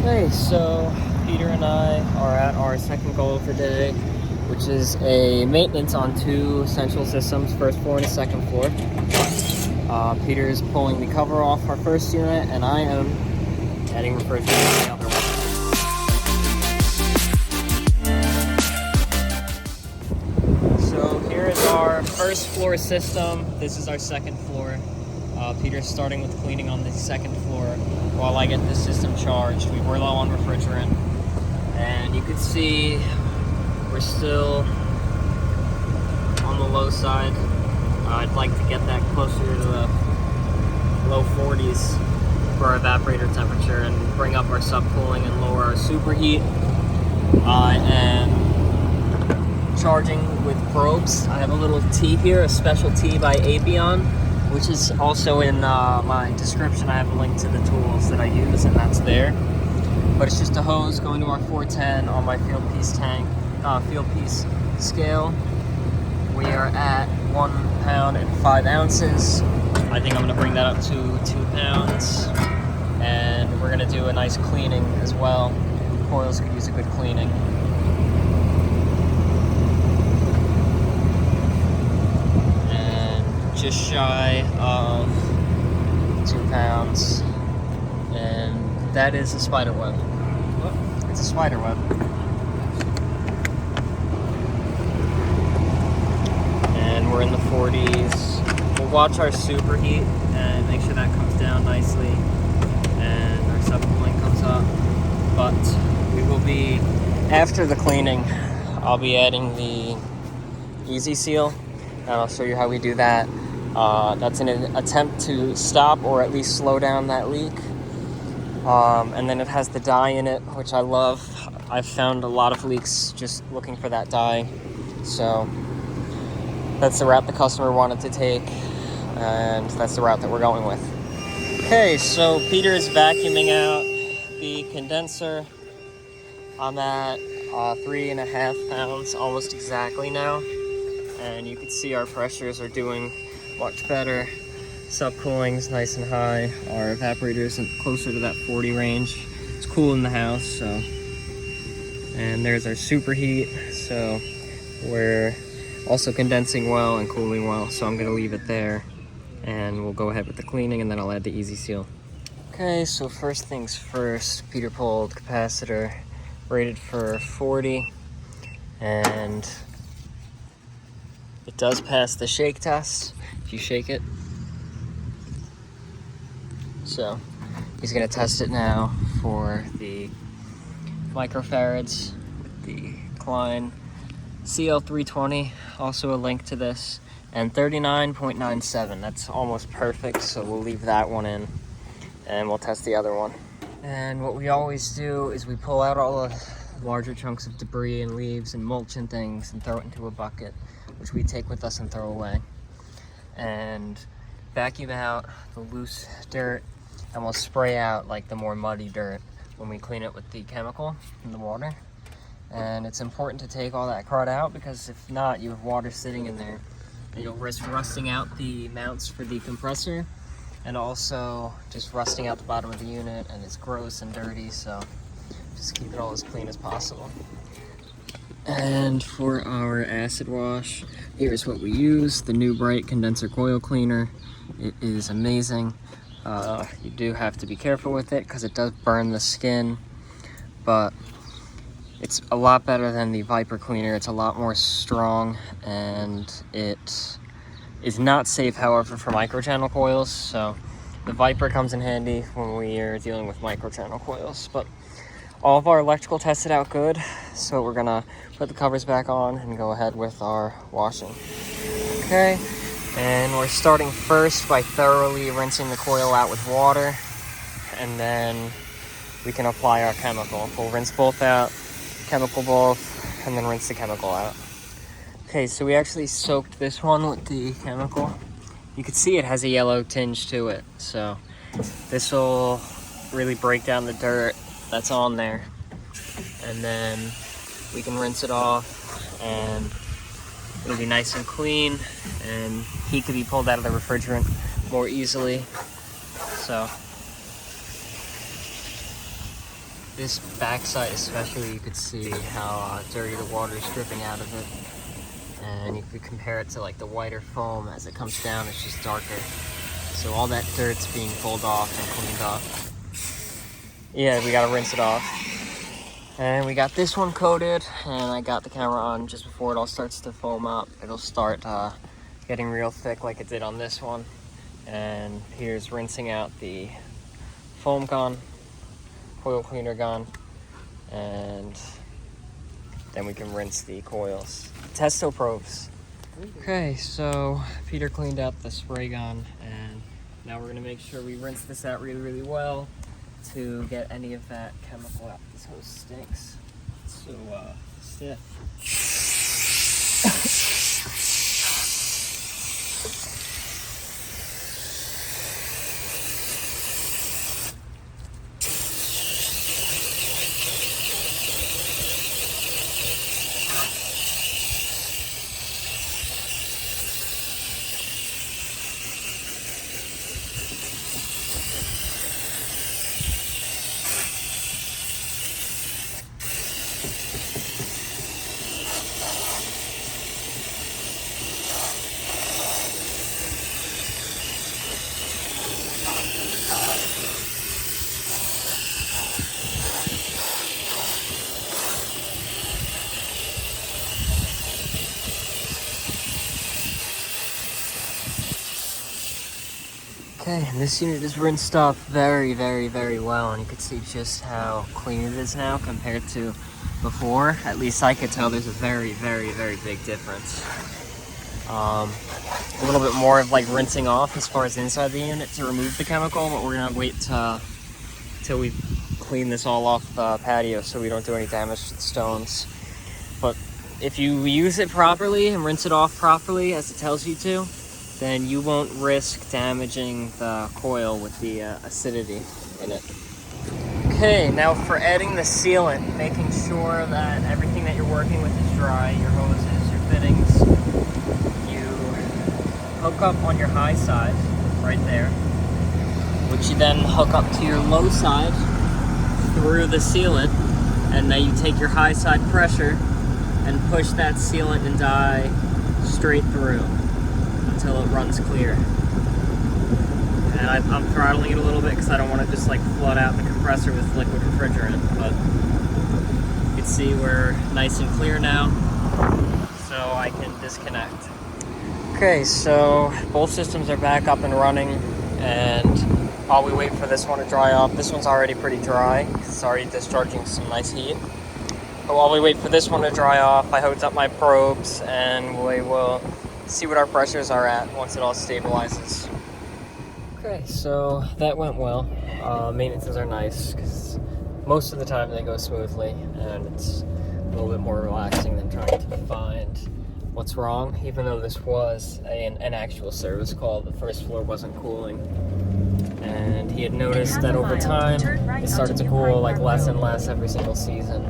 Okay, so Peter and I are at our second goal for today, which is a maintenance on two central systems, first floor and second floor. Peter is pulling the cover off our first unit, and I am adding refrigerant to the other one. So here is our first floor system. This is our second floor. Peter's starting with cleaning on the second floor while I get this system charged. We were low on refrigerant, and you can see we're still on the low side. I'd like to get that closer to the low 40s for our evaporator temperature and bring up our subcooling and lower our superheat. I am charging with probes. I have a little T here, a special T by Apion, which is also in my description. I have a link to the tools that I use, and that's there. But it's just a hose going to our 410 on my field piece scale. We are at 1 pound and 5 ounces. I think I'm gonna bring that up to 2 pounds. And we're gonna do a nice cleaning as well. Coils could use a good cleaning. Just shy of 2 pounds, and that is a spider web. It's a spider web. And we're in the 40s. We'll watch our superheat and make sure that comes down nicely and our subcooling comes up. But we will be, after the cleaning, I'll be adding the Easy Seal, and I'll show you how we do that. That's an attempt to stop or at least slow down that leak. And then it has the dye in it, which I love. I've found a lot of leaks just looking for that dye. So that's the route the customer wanted to take, and that's the route that we're going with. Okay, so Peter is vacuuming out the condenser. I'm at 3.5 pounds almost exactly now. And you can see our pressures are doing much better. Subcooling's nice and high. Our evaporator's closer to that 40 range. It's cool in the house, so. And there's our superheat. So we're also condensing well and cooling well. So I'm gonna leave it there, and we'll go ahead with the cleaning, and then I'll add the Easy Seal. Okay, so first things first, Peter pulled capacitor rated for 40, and it does pass the shake test if you shake it. So he's gonna test it now for the microfarads with the Klein CL320, also a link to this, and 39.97. That's almost perfect, so we'll leave that one in and we'll test the other one. And what we always do is we pull out all the larger chunks of debris and leaves and mulch and things and throw it into a bucket, which we take with us and throw away, and vacuum out the loose dirt, and we'll spray out like the more muddy dirt when we clean it with the chemical in the water. And it's important to take all that crud out, because if not, you have water sitting in there and you'll risk rusting out the mounts for the compressor, and also just rusting out the bottom of the unit, and it's gross and dirty, so just keep it all as clean as possible. And for our acid wash, here's what we use: the Nu-Brite condenser coil cleaner. It is amazing. You do have to be careful with it because it does burn the skin, but it's a lot better than the Viper cleaner. It's a lot more strong, and it is not safe, however, for microchannel coils. So the Viper comes in handy when we are dealing with microchannel coils. But all of our electrical tested out good, so we're gonna put the covers back on and go ahead with our washing. Okay, and we're starting first by thoroughly rinsing the coil out with water, and then we can apply our chemical. We'll rinse both out, chemical both, and then rinse the chemical out. Okay, so we actually soaked this one with the chemical. You can see it has a yellow tinge to it, so this will really break down the dirt that's on there, and then we can rinse it off and it'll be nice and clean, and heat can be pulled out of the refrigerant more easily. So This backside especially, you could see how dirty the water is dripping out of it. And you could compare it to like the whiter foam. As it comes down, it's just darker. So all that dirt's being pulled off and cleaned off. Yeah, we gotta rinse it off. And we got this one coated, and I got the camera on just before it all starts to foam up. It'll start getting real thick like it did on this one. And here's rinsing out the foam gun, coil cleaner gun, and then we can rinse the coils. Testo probes. Okay, so Peter cleaned out the spray gun, and now we're gonna make sure we rinse this out really, really well to get any of that chemical out. This hose stinks. It's so stiff. Okay, and this unit is rinsed off very, very, very well, and you can see just how clean it is now compared to before. At least I could tell there's a very, very, very big difference. A little bit more of like rinsing off as far as inside the unit to remove the chemical, but we're gonna wait till we clean this all off the patio so we don't do any damage to the stones. But if you use it properly and rinse it off properly as it tells you to, then you won't risk damaging the coil with the acidity in it. Okay, now for adding the sealant, making sure that everything that you're working with is dry, your hoses, your fittings. You hook up on your high side, right there, which you then hook up to your low side through the sealant, and then you take your high side pressure and push that sealant and dye straight through until it runs clear. And I'm throttling it a little bit because I don't want to just like flood out the compressor with liquid refrigerant, but you can see we're nice and clear now, so I can disconnect. Okay, so both systems are back up and running, and while we wait for this one to dry off, this one's already pretty dry. It's already discharging some nice heat. But while we wait for this one to dry off, I hooked up my probes, and we will see what our pressures are at once it all stabilizes. Okay, so that went well. Maintenances are nice because most of the time they go smoothly, and it's a little bit more relaxing than trying to find what's wrong. Even though this was an actual service call, the first floor wasn't cooling, and he had noticed that over time it started to cool like less and less every single season.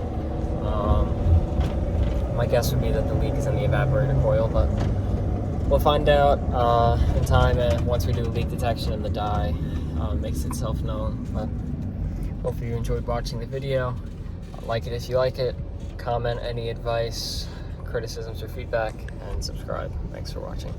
My guess would be that the leak is in the evaporator coil, but we'll find out in time, and once we do leak detection and the dye makes itself known. But hopefully you enjoyed watching the video. Like it if you like it, comment any advice, criticisms, or feedback, and subscribe. Thanks for watching.